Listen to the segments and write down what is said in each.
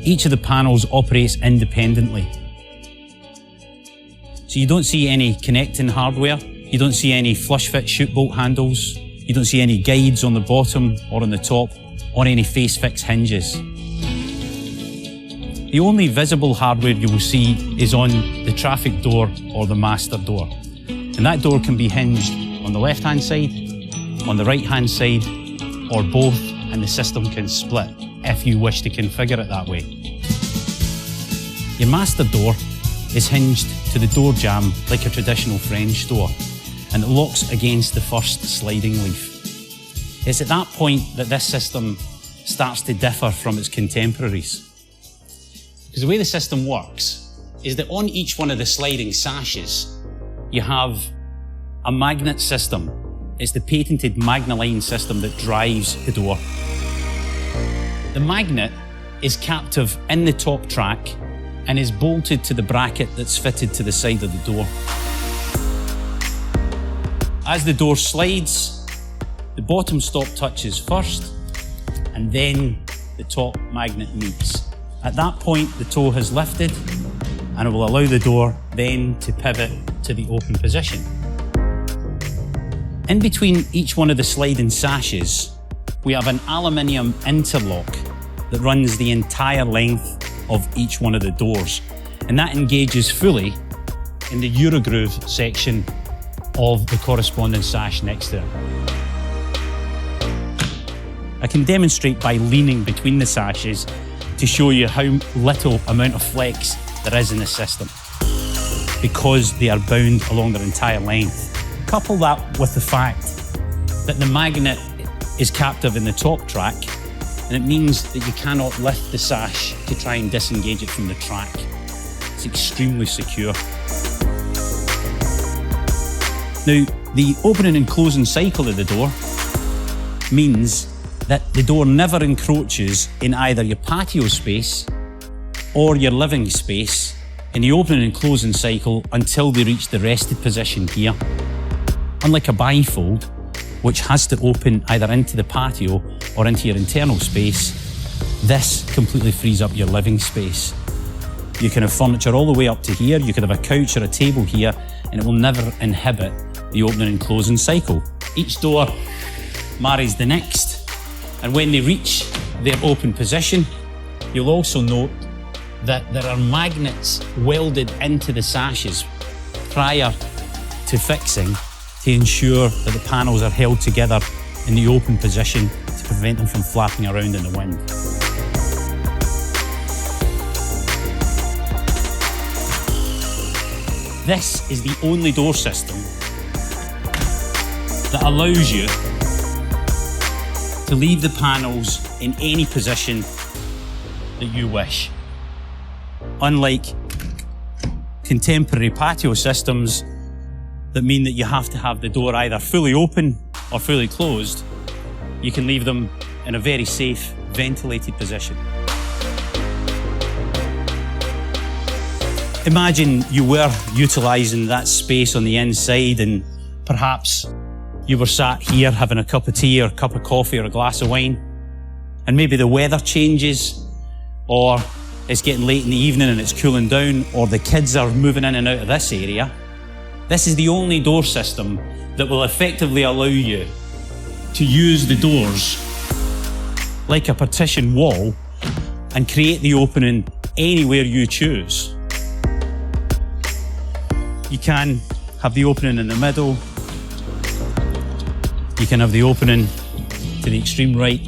Each of the panels operates independently. So you don't see any connecting hardware, you don't see any flush fit chute bolt handles, you don't see any guides on the bottom or on the top, or any face fix hinges. The only visible hardware you will see is on the traffic door or the master door. And that door can be hinged on the left-hand side, on the right-hand side, or both, and the system can split if you wish to configure it that way. Your master door is hinged to the door jamb like a traditional French door, and it locks against the first sliding leaf. It's at that point that this system starts to differ from its contemporaries. Because the way the system works is that on each one of the sliding sashes, you have a magnet system. It's the patented Magnaline system that drives the door. The magnet is captive in the top track and is bolted to the bracket that's fitted to the side of the door. As the door slides, the bottom stop touches first, and then the top magnet meets. At that point, the toe has lifted, and it will allow the door then to pivot to the open position. In between each one of the sliding sashes, we have an aluminium interlock that runs the entire length of each one of the doors, and that engages fully in the Eurogroove section of the corresponding sash next to it. I can demonstrate by leaning between the sashes to show you how little amount of flex there is in the system, because they are bound along their entire length. Couple that with the fact that the magnet is captive in the top track, and it means that you cannot lift the sash to try and disengage it from the track. It's extremely secure. Now, the opening and closing cycle of the door means that the door never encroaches in either your patio space or your living space in the opening and closing cycle until they reach the rested position here. Unlike a bifold, which has to open either into the patio or into your internal space, this completely frees up your living space. You can have furniture all the way up to here, you could have a couch or a table here, and it will never inhibit the opening and closing cycle. Each door marries the next, and when they reach their open position, you'll also note that there are magnets welded into the sashes prior to fixing to ensure that the panels are held together in the open position to prevent them from flapping around in the wind. This is the only door system that allows you to leave the panels in any position that you wish. Unlike contemporary patio systems that mean that you have to have the door either fully open or fully closed, you can leave them in a very safe, ventilated position. Imagine you were utilising that space on the inside, and perhaps you were sat here having a cup of tea or a cup of coffee or a glass of wine, and maybe the weather changes, or it's getting late in the evening and it's cooling down, or the kids are moving in and out of this area. This is the only door system that will effectively allow you to use the doors like a partition wall and create the opening anywhere you choose. You can have the opening in the middle, you can have the opening to the extreme right,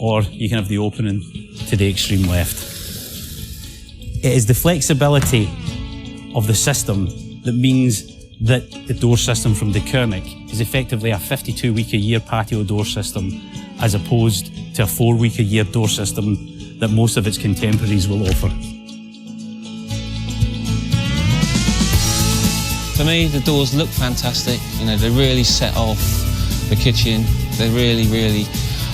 or you can have the opening to the extreme left. It is the flexibility of the system that means that the door system from De Koenig is effectively a 52-week-a-year patio door system, as opposed to a 4-week-a-year door system that most of its contemporaries will offer. For me, the doors look fantastic. You know, they really set off the kitchen. They really,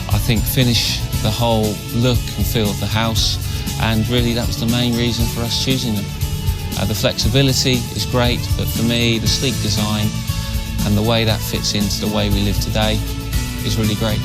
I think, finish the whole look and feel of the house. And really, that was the main reason for us choosing them. The flexibility is great, but for me, the sleek design and the way that fits into the way we live today is really great.